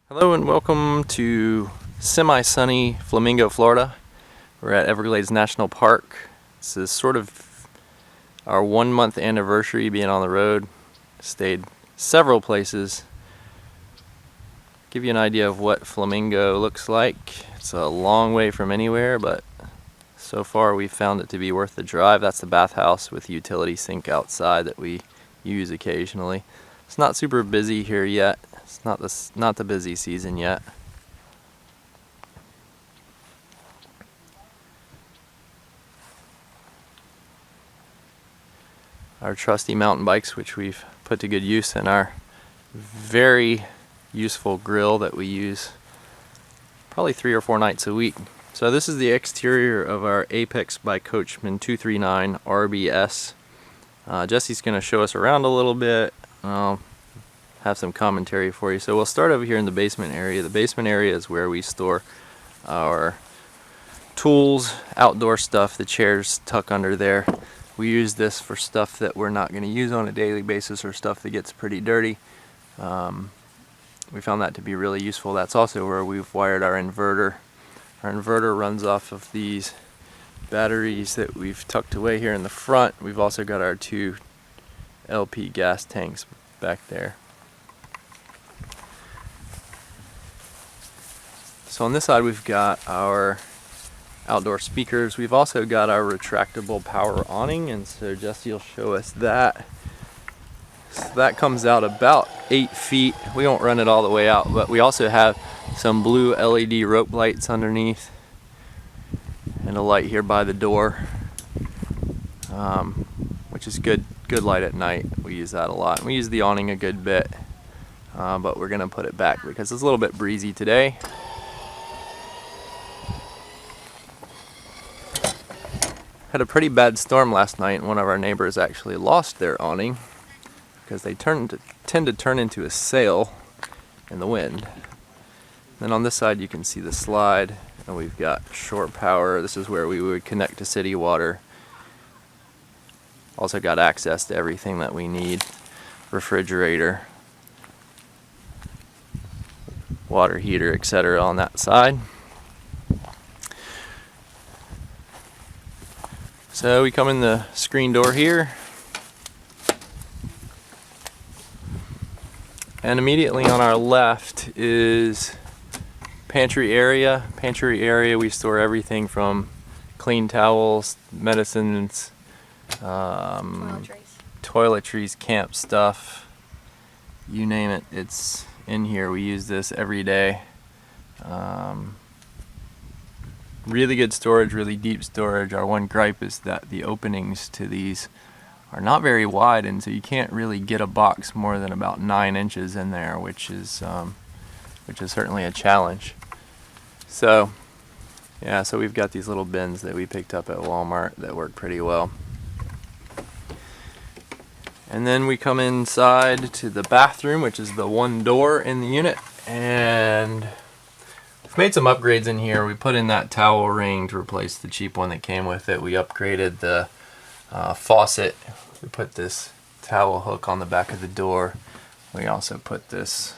Hello and welcome to semi-sunny Flamingo, Florida. We're at Everglades National Park. This is sort of our 1 month anniversary being on the road. Stayed several places. Give you an idea of what Flamingo looks like. It's a long way from anywhere, but so far we've found it to be worth the drive. That's the bathhouse with utility sink outside that we use occasionally. It's not super busy here yet. It's not the busy season yet. Our trusty mountain bikes, which we've put to good use, and our very useful grill that we use probably 3 or 4 nights a week. So this is the exterior of our Apex by Coachmen 239 RBS. Jesse's going to show us around a little bit. I'll have some commentary for you. So we'll start over here in the basement area. The basement area is where we store our tools, outdoor stuff. The chairs tuck under there. We use this for stuff that we're not going to use on a daily basis or stuff that gets pretty dirty. We found that to be really useful. That's also where we've wired our inverter. Our inverter runs off of these batteries that we've tucked away here in the front. We've also got our 2 LP gas tanks back there. So on this side we've got our outdoor speakers. We've also got our retractable power awning, and so Jesse will show us that. So that comes out about 8 feet. We won't run it all the way out, but we also have some blue LED rope lights underneath and a light here by the door, which is good light at night. We use that a lot. We use the awning a good bit, but we're gonna put it back because it's a little bit breezy today. Had a pretty bad storm last night, and one of our neighbors actually lost their awning because they tend to turn into a sail in the wind. Then on this side you can see the slide, and we've got shore power. This is where we would connect to city water. Also got access to everything that we need. Refrigerator, water heater, etc. on that side. So we come in the screen door here, and immediately on our left is pantry area. Pantry area, we store everything from clean towels, medicines, toiletries, camp stuff, you name it, it's in here. We use this every day. Really good storage, really deep storage. Our one gripe is that the openings to these are not very wide, and so you can't really get a box more than about 9 inches in there, which is certainly a challenge. So yeah, so we've got these little bins that we picked up at Walmart that work pretty well. And then we come inside to the bathroom, which is the one door in the unit, and we've made some upgrades in here. We put in that towel ring to replace the cheap one that came with it. We upgraded the faucet. We put this towel hook on the back of the door. We also put this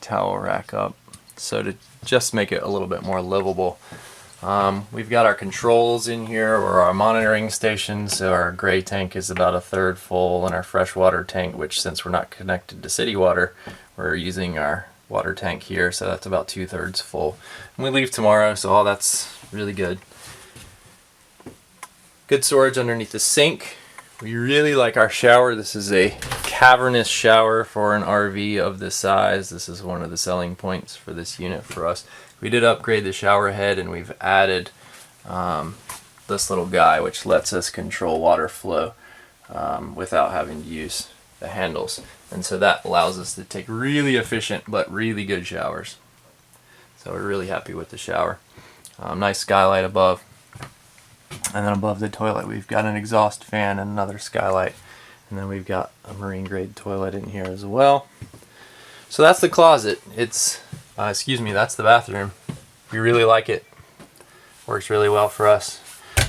towel rack up, so to just make it a little bit more livable. We've got our controls in here, or our monitoring station. So our gray tank is about 1/3 full, and our freshwater tank, which since we're not connected to city water, we're using our water tank here, so that's about 2/3 full. And we leave tomorrow, so all that's really good. Good storage underneath the sink. We really like our shower. This is a cavernous shower for an RV of this size. This is one of the selling points for this unit for us. We did upgrade the shower head, and we've added this little guy which lets us control water flow without having to use the handles, and so that allows us to take really efficient but really good showers. So we're really happy with the shower. Nice skylight above, and then above the toilet we've got an exhaust fan and another skylight, and then we've got a marine grade toilet in here as well. So that's the closet. It's that's the bathroom. We really like it. Works really well for us.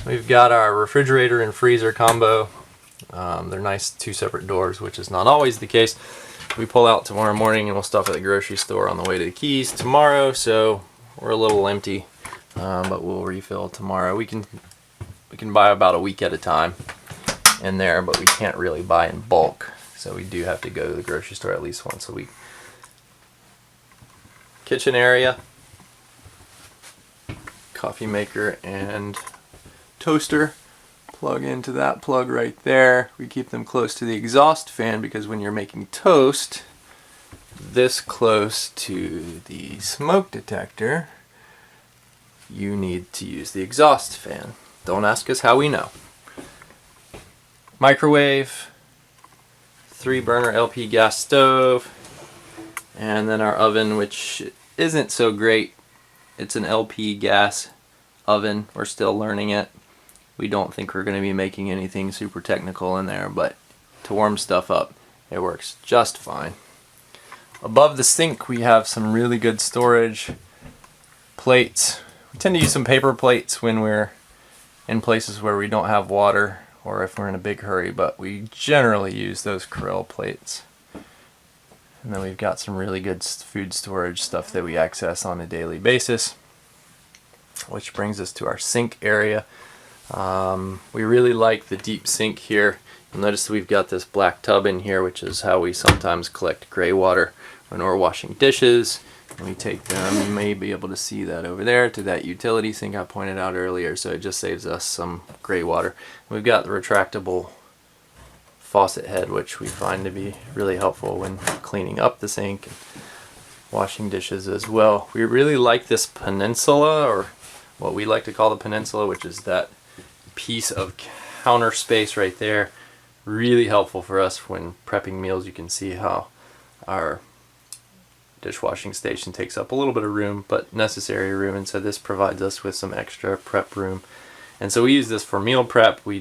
We've got our refrigerator and freezer combo. They're nice 2 separate doors, which is not always the case. We pull out tomorrow morning and we'll stop at the grocery store on the way to the Keys tomorrow, so we're a little empty, but we'll refill tomorrow. We can buy about a week at a time in there, but we can't really buy in bulk, so we do have to go to the grocery store at least once a week. Kitchen area, coffee maker and toaster. Plug into that plug right there. We keep them close to the exhaust fan because when you're making toast this close to the smoke detector, you need to use the exhaust fan. Don't ask us how we know. Microwave, 3-burner LP gas stove, and then our oven, which isn't so great. It's an LP gas oven. We're still learning it. We don't think we're going to be making anything super technical in there, but to warm stuff up, it works just fine. Above the sink, we have some really good storage plates. We tend to use some paper plates when we're in places where we don't have water or if we're in a big hurry, but we generally use those Krill plates. And then we've got some really good food storage stuff that we access on a daily basis, which brings us to our sink area. We really like the deep sink here. You'll notice we've got this black tub in here, which is how we sometimes collect gray water when we're washing dishes. And we take them, you may be able to see that over there, to that utility sink I pointed out earlier, so it just saves us some gray water. We've got the retractable faucet head, which we find to be really helpful when cleaning up the sink and washing dishes as well. We really like this peninsula, or what we like to call the peninsula, which is that piece of counter space right there. Really helpful for us when prepping meals. You can see how our dishwashing station takes up a little bit of room, but necessary room, and so this provides us with some extra prep room. And so we use this for meal prep. We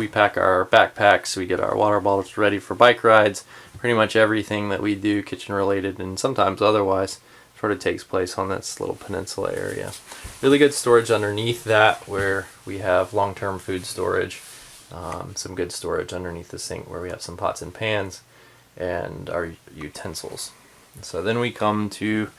pack our backpacks, we get our water bottles ready for bike rides. Pretty much everything that we do kitchen related and sometimes otherwise sort of takes place on this little peninsula area. Really good storage underneath that, where we have long-term food storage. Some good storage underneath the sink where we have some pots and pans and our utensils. So then we come to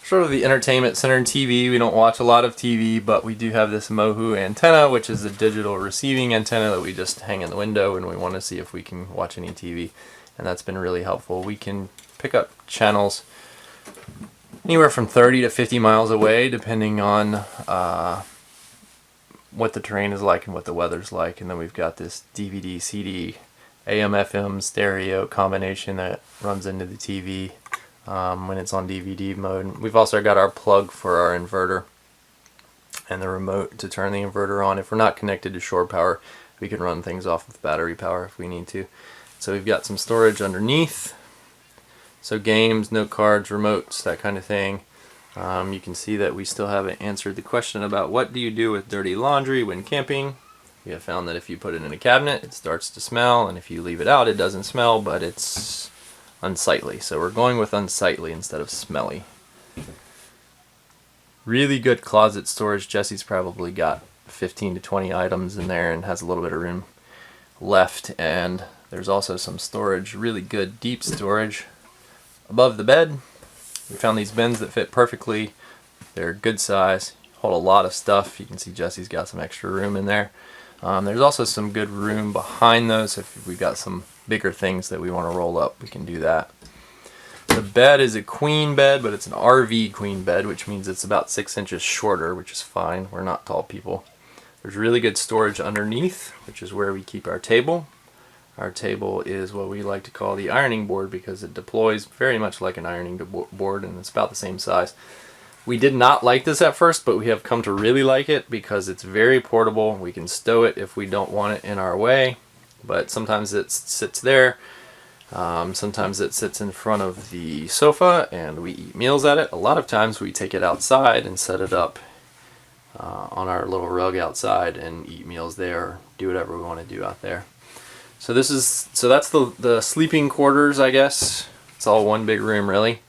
sort of the entertainment center and TV. We don't watch a lot of TV, but we do have this Mohu antenna, which is a digital receiving antenna that we just hang in the window when we want to see if we can watch any TV, and that's been really helpful. We can pick up channels anywhere from 30 to 50 miles away, depending on what the terrain is like and what the weather's like. And then we've got this DVD, CD, AM, FM stereo combination that runs into the TV when it's on DVD mode. We've also got our plug for our inverter and the remote to turn the inverter on. If we're not connected to shore power, we can run things off of battery power if we need to. So we've got some storage underneath. So games, note cards, remotes, that kind of thing. You can see that we still haven't answered the question about what do you do with dirty laundry when camping. We have found that if you put it in a cabinet, it starts to smell, and if you leave it out, it doesn't smell, but it's unsightly. So we're going with unsightly instead of smelly. Really good closet storage. Jesse's probably got 15 to 20 items in there and has a little bit of room left, and there's also some storage, really good deep storage above the bed. We found these bins that fit perfectly. They're good size, hold a lot of stuff. You can see Jesse's got some extra room in there. There's also some good room behind those. If we've got some bigger things that we want to roll up, we can do that. The bed is a queen bed, but it's an RV queen bed, which means it's about 6 inches shorter, which is fine. We're not tall people. There's really good storage underneath, which is where we keep our table. Our table is what we like to call the ironing board because it deploys very much like an ironing board, and it's about the same size. We did not like this at first, but we have come to really like it because it's very portable. We can stow it if we don't want it in our way, but sometimes it sits there. Sometimes it sits in front of the sofa and we eat meals at it. A lot of times we take it outside and set it up on our little rug outside and eat meals there, do whatever we want to do out there. So that's the sleeping quarters, I guess. It's all one big room, really.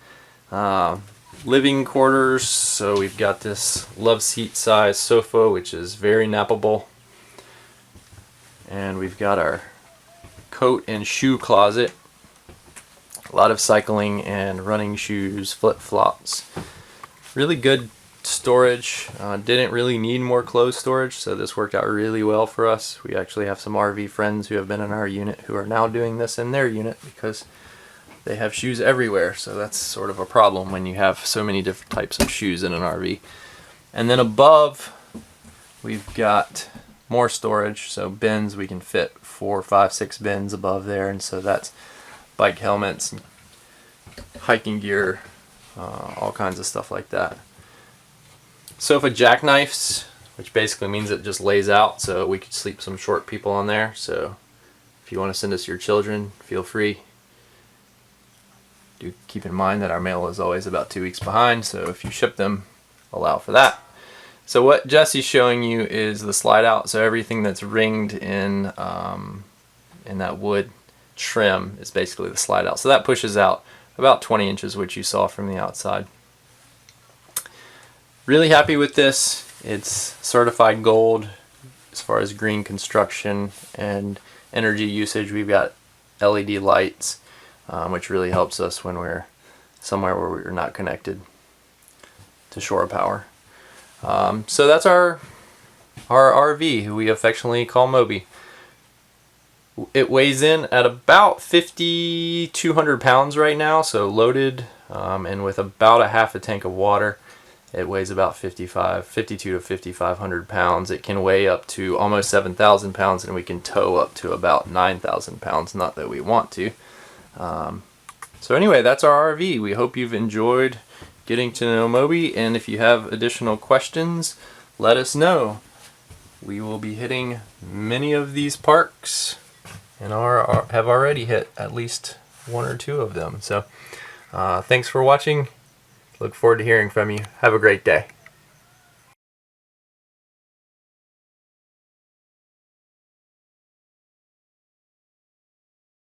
Living quarters. So we've got this love seat size sofa, which is very nappable, and we've got our coat and shoe closet. A lot of cycling and running shoes, flip-flops. Really good storage. Didn't really need more clothes storage, so this worked out really well for us. We actually have some RV friends who have been in our unit who are now doing this in their unit because they have shoes everywhere, so that's sort of a problem when you have so many different types of shoes in an RV. And then above, we've got more storage, so bins. We can fit 4, 5, 6 bins above there, and so that's bike helmets, hiking gear, all kinds of stuff like that. Sofa jackknifes, which basically means it just lays out, so we could sleep some short people on there. So if you want to send us your children, feel free. Do keep in mind that our mail is always about 2 weeks behind, so if you ship them, allow for that. So what Jesse's showing you is the slide out. So everything that's ringed in that wood trim is basically the slide out. So that pushes out about 20 inches, which you saw from the outside. Really happy with this. It's certified gold as far as green construction and energy usage. We've got LED lights, which really helps us when we're somewhere where we're not connected to shore power. So that's our RV, who we affectionately call Moby. It weighs in at about 5,200 pounds right now, so loaded, and with about a half a tank of water, it weighs about 52 to 5,500 pounds. It can weigh up to almost 7,000 pounds, and we can tow up to about 9,000 pounds, not that we want to. So anyway, that's our RV. We hope you've enjoyed getting to know Moby, and if you have additional questions, let us know. We will be hitting many of these parks, and have already hit at least 1 or 2 of them. So thanks for watching. Look forward to hearing from you. Have a great day.